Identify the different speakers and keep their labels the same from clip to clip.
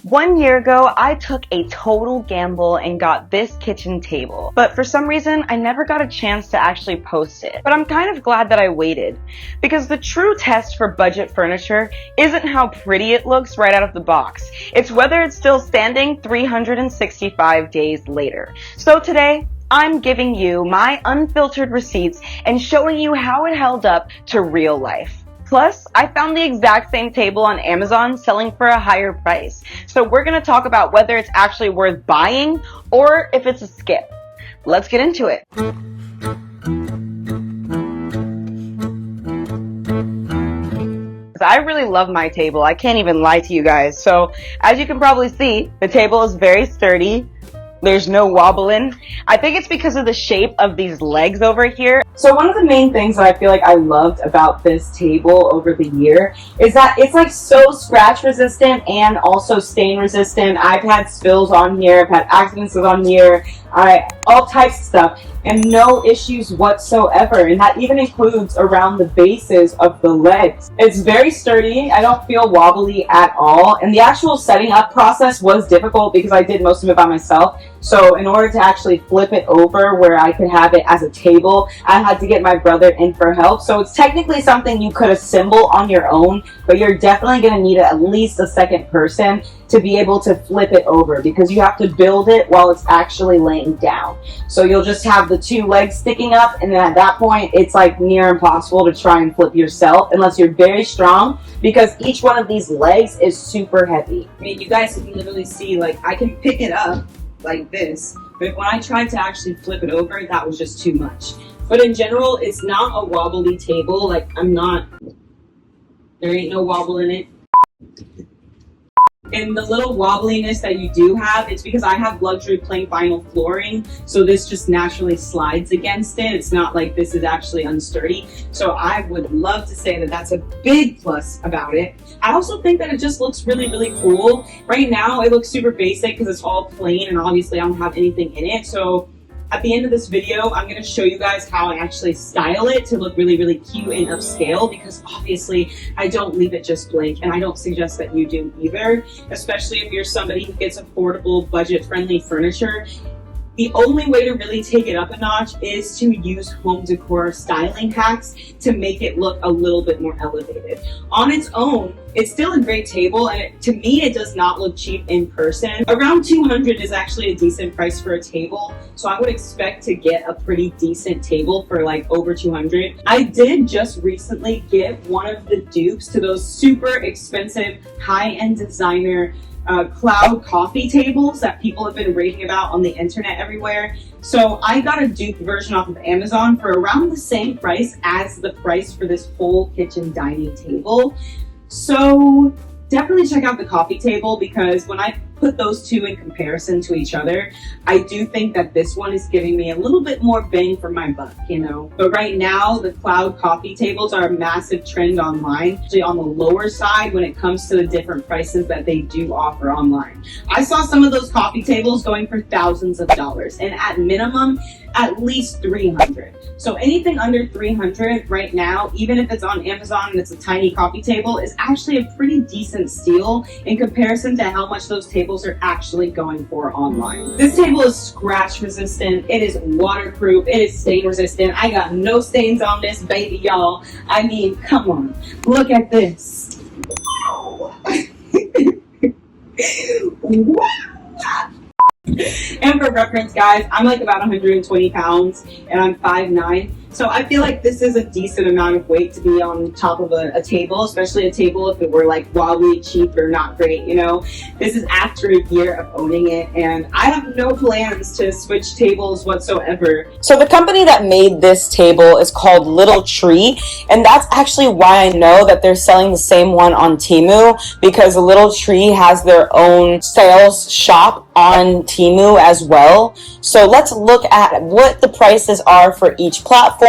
Speaker 1: 1 year ago, I took a total gamble and got this kitchen table, but for some reason, I never got a chance to actually post it. But I'm kind of glad that I waited, because the true test for budget furniture isn't how pretty it looks right out of the box. It's whether it's still standing 365 days later. So today, I'm giving you my unfiltered receipts and showing you how it held up to real life. Plus, I found the exact same table on Amazon selling for a higher price. So we're going to talk about whether it's actually worth buying or if it's a skip. Let's get into it. I really love my table. I can't even lie to you guys. So as you can probably see, the table is very sturdy. There's no wobbling. I think it's because of the shape of these legs over here.
Speaker 2: So one of the main things that I feel like I loved about this table over the year is that it's like so scratch resistant and also stain resistant. I've had spills on here, I've had accidents on here, all types of stuff, and no issues whatsoever. And that even includes around the bases of the legs. It's very sturdy. I don't feel wobbly at all. And the actual setting up process was difficult because I did most of it by myself. So in order to actually flip it over where I could have it as a table, I had to get my brother in for help. So it's technically something you could assemble on your own, but you're definitely going to need at least a second person to be able to flip it over, because you have to build it while it's actually laying down. So you'll just have the two legs sticking up, and then at that point it's like near impossible to try and flip yourself unless you're very strong, because each one of these legs is super heavy.
Speaker 3: I mean, you guys can literally see, like, I can pick it up like this, but when I tried to actually flip it over, that was just too much. But in general, it's not a wobbly table. Like, there ain't no wobble in it. And the little wobbliness that you do have, it's because I have luxury plain vinyl flooring, so this just naturally slides against it. It's not like this is actually unsturdy. So I would love to say that that's a big plus about it. I also think that it just looks really, really cool. Right now, it looks super basic because it's all plain, and obviously I don't have anything in it. So at the end of this video, I'm going to show you guys how I actually style it to look really, really cute and upscale, because obviously I don't leave it just blank, and I don't suggest that you do either, especially if you're somebody who gets affordable, budget-friendly furniture. The only way to really take it up a notch is to use home decor styling hacks to make it look a little bit more elevated. On its own, it's still a great table, and to me, it does not look cheap in person. Around $200 is actually a decent price for a table, so I would expect to get a pretty decent table for like over $200. I did just recently get one of the dupes to those super expensive high-end designer cloud coffee tables that people have been raving about on the internet everywhere. So I got a dupe version off of Amazon for around the same price as the price for this whole kitchen dining table. So definitely check out the coffee table, because when I put those two in comparison to each other, I do think that this one is giving me a little bit more bang for my buck, you know. But right now, the cloud coffee tables are a massive trend online, actually on the lower side when it comes to the different prices that they do offer online. I saw some of those coffee tables going for thousands of dollars, and at minimum, at least $300. So anything under $300 right now, even if it's on Amazon and it's a tiny coffee table, is actually a pretty decent steal in comparison to how much those tables are actually going for online. This table is scratch resistant, it is waterproof, it is stain resistant. I got no stains on this baby, y'all. I mean, come on, look at this. Wow. Wow. And for reference, guys, I'm like about 120 pounds and I'm 5'9". So I feel like this is a decent amount of weight to be on top of a table, especially a table if it were like wobbly, cheap, or not great, you know. This is after a year of owning it, and I have no plans to switch tables whatsoever.
Speaker 2: So the company that made this table is called Little Tree, and that's actually why I know that they're selling the same one on Temu, because Little Tree has their own sales shop on Temu as well. So let's look at what the prices are for each platform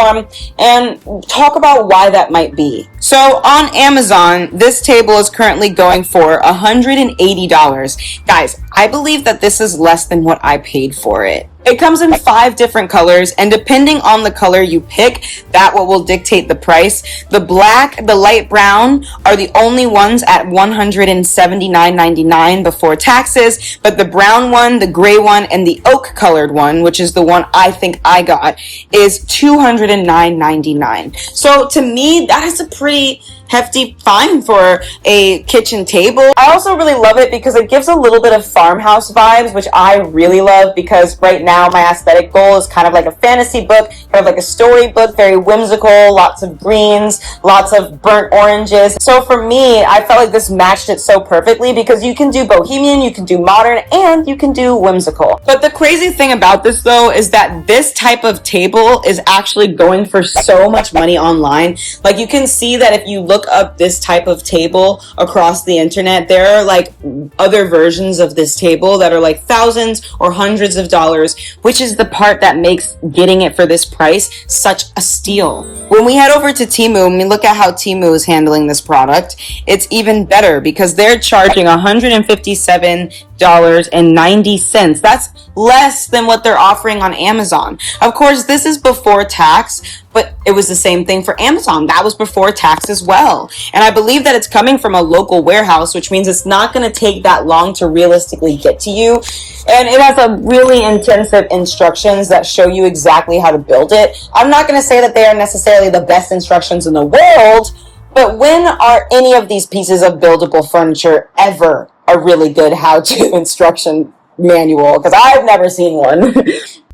Speaker 2: and talk about why that might be. So on Amazon, this table is currently going for $180. Guys, I believe that this is less than what I paid for it. It comes in 5 different colors, and depending on the color you pick, that what will dictate the price. The black, the light brown are the only ones at $179.99 before taxes, but the brown one, the gray one, and the oak colored one, which is the one I think I got, is $209.99. So to me, that is a pretty hefty fine for a kitchen table. I also really love it because it gives a little bit of farmhouse vibes, which I really love, because right now my aesthetic goal is kind of like a fantasy book, kind of like a storybook, very whimsical, lots of greens, lots of burnt oranges. So for me, I felt like this matched it so perfectly, because you can do bohemian, you can do modern, and you can do whimsical. But the crazy thing about this though is that this type of table is actually going for so much money online. Like, you can see that if you look up this type of table across the internet, there are like other versions of this table that are like thousands or hundreds of dollars, which is the part that makes getting it for this price such a steal. When we head over to Temu and we look at how Temu is handling this product, it's even better, because they're charging $157.90. That's less than what they're offering on Amazon. Of course, this is before tax, but it was the same thing for Amazon. That was before tax as well. And I believe that it's coming from a local warehouse, which means it's not going to take that long to realistically get to you. And it has a really intensive instructions that show you exactly how to build it. I'm not going to say that they are necessarily the best instructions in the world, but when are any of these pieces of buildable furniture ever a really good how-to instruction manual? Because I've never seen one.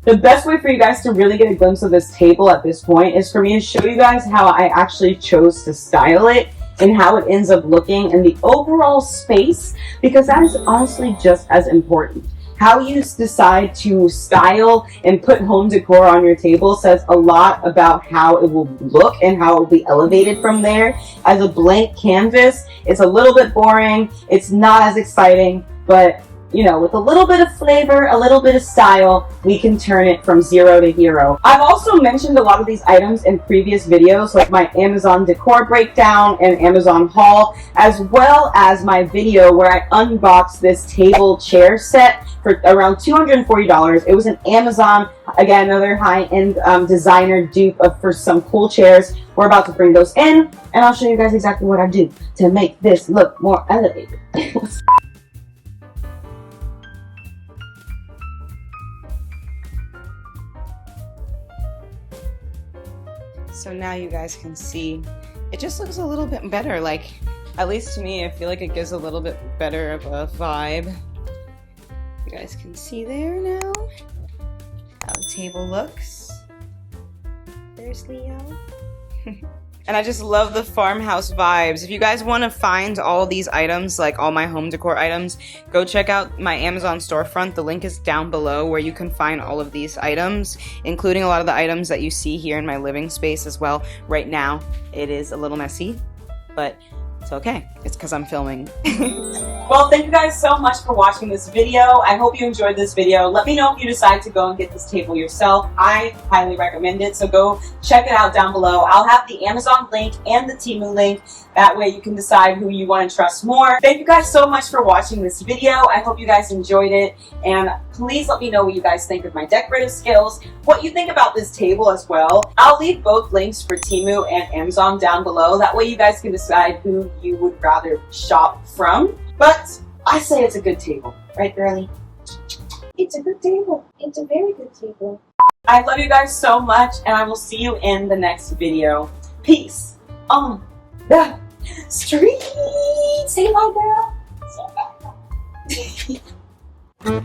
Speaker 2: The best way for you guys to really get a glimpse of this table at this point is for me to show you guys how I actually chose to style it and how it ends up looking in the overall space, because that is honestly just as important. How you decide to style and put home decor on your table says a lot about how it will look and how it will be elevated from there. As a blank canvas, it's a little bit boring, it's not as exciting, but you know, with a little bit of flavor, a little bit of style, we can turn it from 0 to hero. I've also mentioned a lot of these items in previous videos, like my Amazon decor breakdown and Amazon haul, as well as my video where I unboxed this table chair set for around $240. It was an Amazon, again, another high-end designer dupe for some cool chairs. We're about to bring those in, and I'll show you guys exactly what I do to make this look more elevated. So now you guys can see, it just looks a little bit better. Like, at least to me, I feel like it gives a little bit better of a vibe. You guys can see there now how the table looks. There's Leo. And I just love the farmhouse vibes. If you guys want to find all these items, like all my home decor items, go check out my Amazon storefront. The link is down below, where you can find all of these items, including a lot of the items that you see here in my living space as well. Right now, it is a little messy, but it's okay. It's because I'm filming. Well, thank you guys so much for watching this video. I hope you enjoyed this video. Let me know if you decide to go and get this table yourself. I highly recommend it, so go check it out down below. I'll have the Amazon link and the Temu link. That way you can decide who you want to trust more. Thank you guys so much for watching this video. I hope you guys enjoyed it, and please let me know what you guys think of my decorative skills, what you think about this table as well. I'll leave both links for Temu and Amazon down below. That way you guys can decide who you would rather shop from. But I say it's a good table, right, girlie? It's a good table. It's a very good table. I love you guys so much, and I will see you in the next video. Peace on the street. Say bye, girl. Say bye.